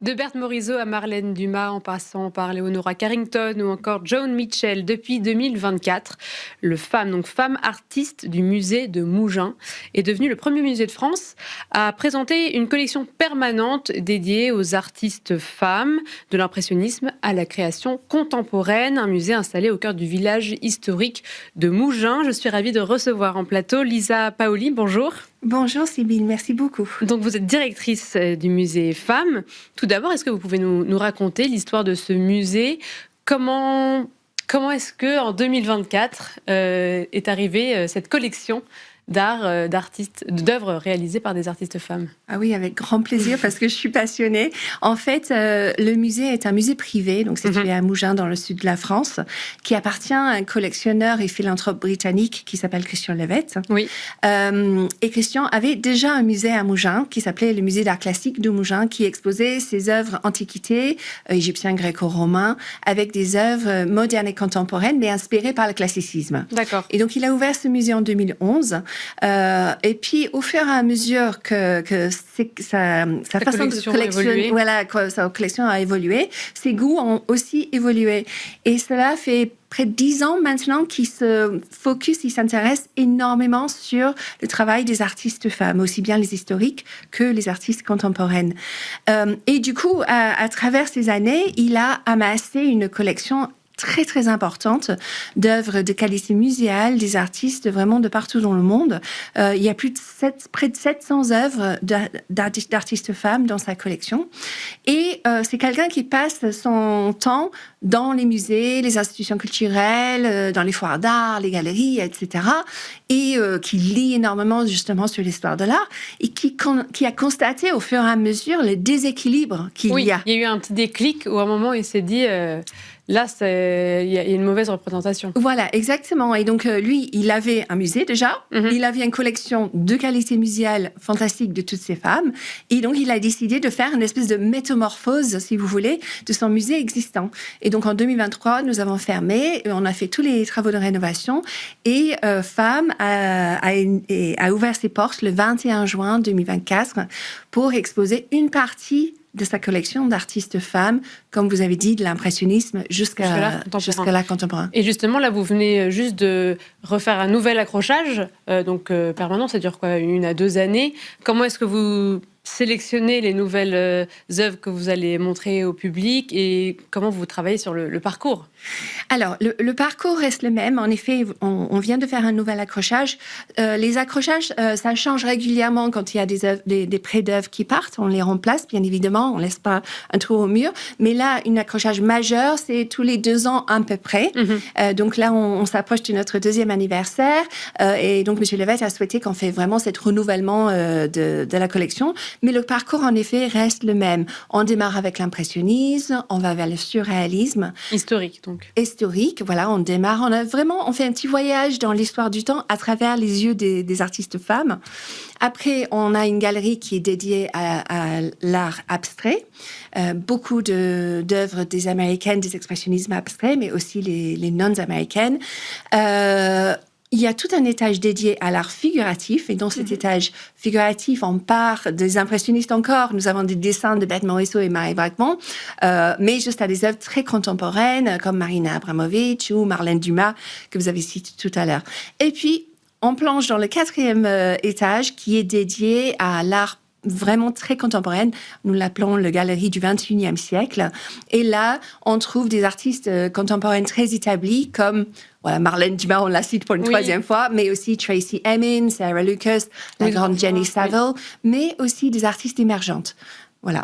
De Berthe Morisot à Marlène Dumas, en passant par Leonora Carrington ou encore Joan Mitchell, depuis 2024, le femme artiste du musée de Mougins, est devenu le premier musée de France à présenter une collection permanente dédiée aux artistes femmes, de l'impressionnisme à la création contemporaine, un musée installé au cœur du village historique de Mougins. Je suis ravie de recevoir en plateau Lisa Paoli. Bonjour. Bonjour Sybille, merci beaucoup. Donc vous êtes directrice du musée Femmes. Tout d'abord, est-ce que vous pouvez nous raconter l'histoire de ce musée ? Comment est-ce qu'en 2024 est arrivée cette collection d'œuvres réalisées par des artistes femmes? Ah oui, avec grand plaisir parce que je suis passionnée. En fait, le musée est un musée privé, donc situé à Mougins dans le sud de la France, qui appartient à un collectionneur et philanthrope britannique qui s'appelle Christian Levett. Oui. Et Christian avait déjà un musée à Mougins qui s'appelait le musée d'art classique de Mougins, qui exposait ses œuvres antiquités, égyptiens, gréco-romains, avec des œuvres modernes et contemporaines, mais inspirées par le classicisme. D'accord. Et donc, il a ouvert ce musée en 2011. Et puis, au fur et à mesure que sa façon de collectionner, sa collection a évolué, ses goûts ont aussi évolué. Et cela fait près de 10 ans maintenant qu'il il s'intéresse énormément sur le travail des artistes femmes, aussi bien les historiques que les artistes contemporaines. Et du coup, à travers ces années, il a amassé une collection très, très importante d'œuvres de qualité muséale, des artistes vraiment de partout dans le monde. Il y a près de 700 œuvres d'artistes femmes dans sa collection. Et c'est quelqu'un qui passe son temps dans les musées, les institutions culturelles, dans les foires d'art, les galeries, etc. Et qui lit énormément justement sur l'histoire de l'art et qui a constaté au fur et à mesure le déséquilibre qu'il y a. Il y a eu un petit déclic où à un moment il s'est dit... Là, il y a une mauvaise représentation. Voilà, exactement. Et donc, lui, il avait un musée déjà. Il avait une collection de qualité muséale fantastique de toutes ces femmes. Et donc, il a décidé de faire une espèce de métamorphose, si vous voulez, de son musée existant. Et donc, en 2023, nous avons fermé. On a fait tous les travaux de rénovation. Et Femmes a ouvert ses portes le 21 juin 2024 pour exposer une partie de sa collection d'artistes femmes, comme vous avez dit, de l'impressionnisme jusqu'à la contemporaine. Et justement, là, vous venez juste de refaire un nouvel accrochage, permanent, ça dure quoi, 1 à 2 années. Comment est-ce que vous sélectionnez les nouvelles œuvres que vous allez montrer au public et comment vous travaillez sur le parcours? Alors, le parcours reste le même. En effet, on vient de faire un nouvel accrochage. Les accrochages, ça change régulièrement quand il y a des prêts d'œuvres qui partent. On les remplace, bien évidemment. On ne laisse pas un trou au mur. Mais là, un accrochage majeur, c'est tous les 2 ans à peu près. Donc là, on s'approche de notre 2e anniversaire. Et donc, M. Levett a souhaité qu'on fait vraiment cet renouvellement de la collection. Mais le parcours, en effet, reste le même. On démarre avec l'impressionnisme, on va vers le surréalisme. Historique, donc. Historique, voilà, on démarre. On fait un petit voyage dans l'histoire du temps à travers les yeux des artistes femmes. Après, on a une galerie qui est dédiée à l'art abstrait. Beaucoup d'œuvres des Américaines, des expressionnismes abstraits, mais aussi les non-américaines. Il y a tout un étage dédié à l'art figuratif. Et dans cet étage figuratif, on part des impressionnistes encore. Nous avons des dessins de Berthe Morisot et Marie Bracmont, mais juste à des œuvres très contemporaines, comme Marina Abramovic ou Marlène Dumas, que vous avez cité tout à l'heure. Et puis, on plonge dans le 4e étage, qui est dédié à l'art vraiment très contemporaine. Nous l'appelons le galerie du 21e siècle. Et là, on trouve des artistes contemporaines très établis, comme Marlène Dumas, on la cite pour une 3e fois, mais aussi Tracey Emin, Sarah Lucas, la grande Jenny Saville, mais aussi des artistes émergentes. Voilà.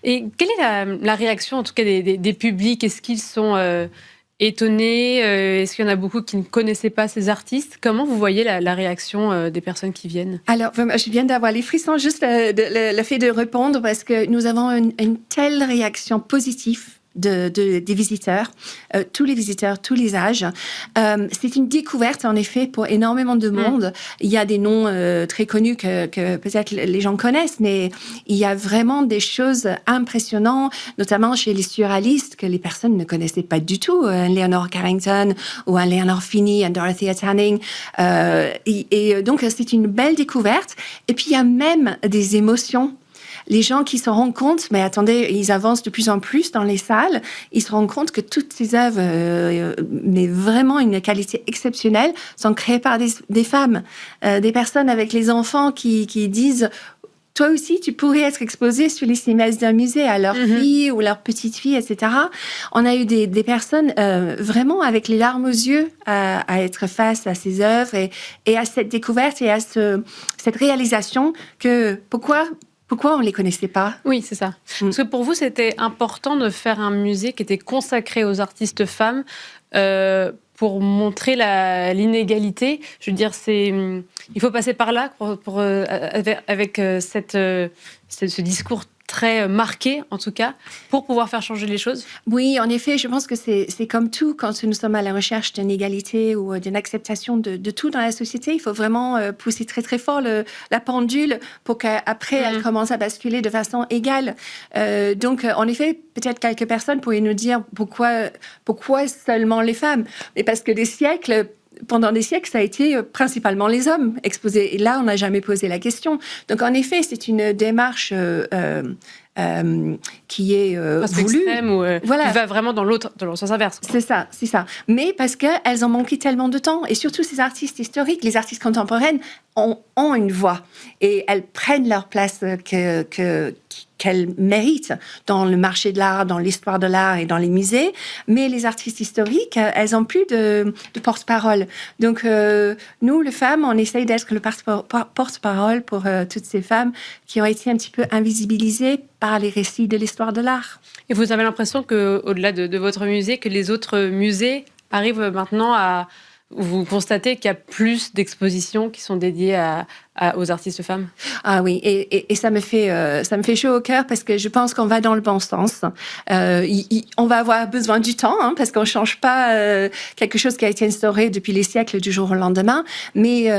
Et quelle est la réaction, en tout cas, des publics? Est-ce qu'ils sont étonnés? Est-ce qu'il y en a beaucoup qui ne connaissaient pas ces artistes? Comment vous voyez la réaction des personnes qui viennent? Alors, je viens d'avoir les frissons juste le fait de répondre, parce que nous avons une telle réaction positive des visiteurs, tous les visiteurs, tous les âges. C'est une découverte, en effet, pour énormément de monde. Il y a des noms très connus que peut-être les gens connaissent, mais il y a vraiment des choses impressionnantes, notamment chez les surréalistes, que les personnes ne connaissaient pas du tout. Un Leonora Carrington ou un Leonard Fini, un Dorothea Tanning. Et donc, c'est une belle découverte. Et puis, il y a même des émotions les gens qui se rendent compte, mais attendez, ils avancent de plus en plus dans les salles, ils se rendent compte que toutes ces œuvres, mais vraiment une qualité exceptionnelle, sont créées par des femmes, des personnes avec les enfants qui disent toi aussi, tu pourrais être exposé sur les cinémas d'un musée à leur fille ou leur petite fille, etc. On a eu des personnes vraiment avec les larmes aux yeux à être face à ces œuvres et à cette découverte et à cette réalisation que pourquoi on ne les connaissait pas? Oui, c'est ça. Parce que pour vous, c'était important de faire un musée qui était consacré aux artistes femmes pour montrer l'inégalité. Je veux dire, il faut passer par là avec ce discours très marqué, en tout cas, pour pouvoir faire changer les choses. Oui, en effet, je pense que c'est comme tout, quand nous sommes à la recherche d'une égalité ou d'une acceptation de tout dans la société, il faut vraiment pousser très, très fort la pendule pour qu'après, elle commence à basculer de façon égale. Donc, en effet, peut-être quelques personnes pourraient nous dire pourquoi seulement les femmes? Mais parce que pendant des siècles, ça a été principalement les hommes exposés. Et là, on n'a jamais posé la question. Donc, en effet, c'est une démarche qui est voulue. Extrême ou qui va vraiment dans le sens inverse. C'est ça. Mais parce qu'elles ont manqué tellement de temps. Et surtout, ces artistes historiques, les artistes contemporaines, ont une voix. Et elles prennent leur place qu'elles méritent dans le marché de l'art, dans l'histoire de l'art et dans les musées. Mais les artistes historiques, elles n'ont plus de porte-parole. Donc, nous, les femmes, on essaye d'être le porte-parole pour toutes ces femmes qui ont été un petit peu invisibilisées par les récits de l'histoire de l'art. Et vous avez l'impression qu'au-delà de votre musée, que les autres musées arrivent maintenant à... Vous constatez qu'il y a plus d'expositions qui sont dédiées aux artistes femmes? Ah oui, et ça me fait chaud au cœur parce que je pense qu'on va dans le bon sens. On va avoir besoin du temps parce qu'on ne change pas quelque chose qui a été instauré depuis les siècles du jour au lendemain. Mais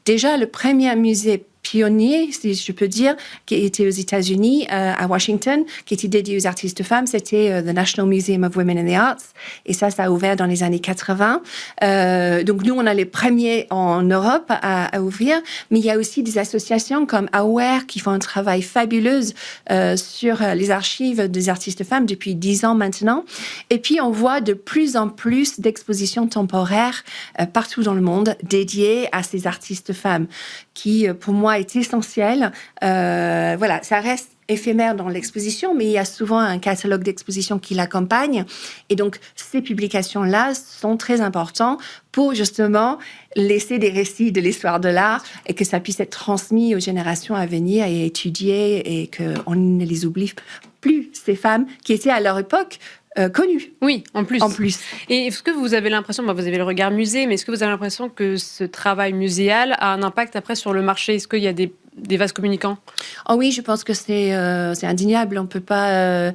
déjà, le premier musée pionnier, si je peux dire, qui était aux États-Unis, à Washington, qui était dédié aux artistes femmes, c'était the National Museum of Women in the Arts. Et ça a ouvert dans les années 80. Donc, nous, on a les premiers en Europe à ouvrir. Mais il y a aussi des associations comme Aware qui font un travail fabuleux sur les archives des artistes femmes depuis 10 ans maintenant. Et puis, on voit de plus en plus d'expositions temporaires partout dans le monde dédiées à ces artistes femmes qui, pour moi, est essentiel. Voilà, ça reste éphémère dans l'exposition, mais il y a souvent un catalogue d'exposition qui l'accompagne. Et donc, ces publications-là sont très importantes pour justement laisser des récits de l'histoire de l'art et que ça puisse être transmis aux générations à venir et étudié et qu'on ne les oublie plus, ces femmes qui étaient à leur époque connues. Oui, en plus. Et est-ce que vous avez l'impression, vous avez le regard musée, mais est-ce que vous avez l'impression que ce travail muséal a un impact après sur le marché? Est-ce qu'il y a des vases communicants? Oh oui, je pense que c'est indéniable. On ne peut pas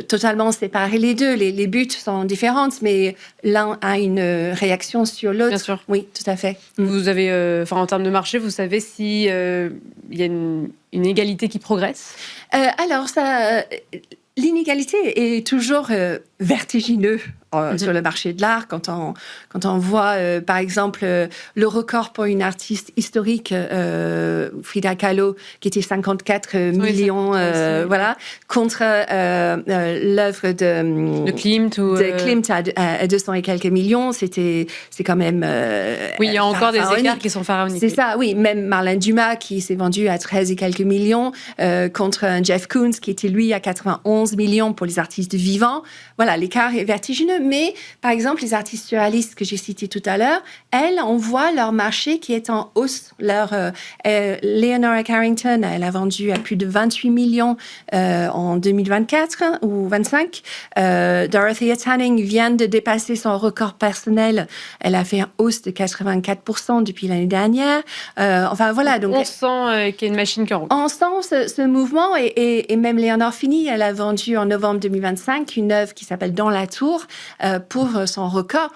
totalement séparer les deux. Les buts sont différents, mais l'un a une réaction sur l'autre. Bien sûr. Oui, tout à fait. Vous avez, en termes de marché, vous savez si il y a une égalité qui progresse? Alors, l'inégalité est toujours vertigineuse sur le marché de l'art. Quand on voit, par exemple, le record pour une artiste historique, Frida Kahlo, qui était 54 millions, voilà, contre l'œuvre de Klimt à 200 et quelques millions. C'est quand même... oui, il y a encore des écarts qui sont pharaoniques. C'est ça, oui. Même Marlène Dumas, qui s'est vendu à 13 et quelques millions, contre un Jeff Koons, qui était, lui, à 91 millions pour les artistes vivants. Voilà, l'écart est vertigineux. Mais, par exemple, les artistes surréalistes que j'ai cités tout à l'heure, elles, on voit leur marché qui est en hausse. Leonora Carrington, elle a vendu à plus de 28 millions en 2024 ou 25. Dorothea Tanning vient de dépasser son record personnel. Elle a fait une hausse de 84% depuis l'année dernière. Enfin, voilà. Donc, on sent qu'il y a une machine qui roule. On sent ce mouvement et même Léonore Fini, elle a vendu en novembre 2025 une œuvre qui s'appelle Dans la tour pour son record.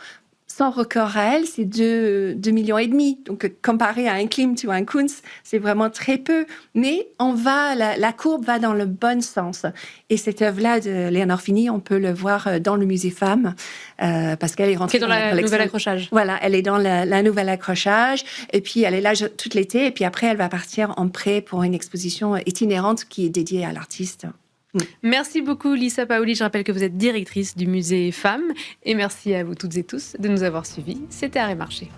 son record réel, c'est 2,5 millions. Donc, comparé à un Klimt ou un Kunz, c'est vraiment très peu. Mais la courbe va dans le bon sens. Et cette œuvre-là de Léonore Fini, on peut le voir dans le musée Femmes, parce qu'elle est rentrée dans la nouvelle accrochage. Voilà, elle est dans la nouvelle accrochage. Et puis, elle est là tout l'été. Et puis après, elle va partir en prêt pour une exposition itinérante qui est dédiée à l'artiste. Merci beaucoup Lisa Paoli, je rappelle que vous êtes directrice du musée Femmes et merci à vous toutes et tous de nous avoir suivis. C'était Arrêt Marché.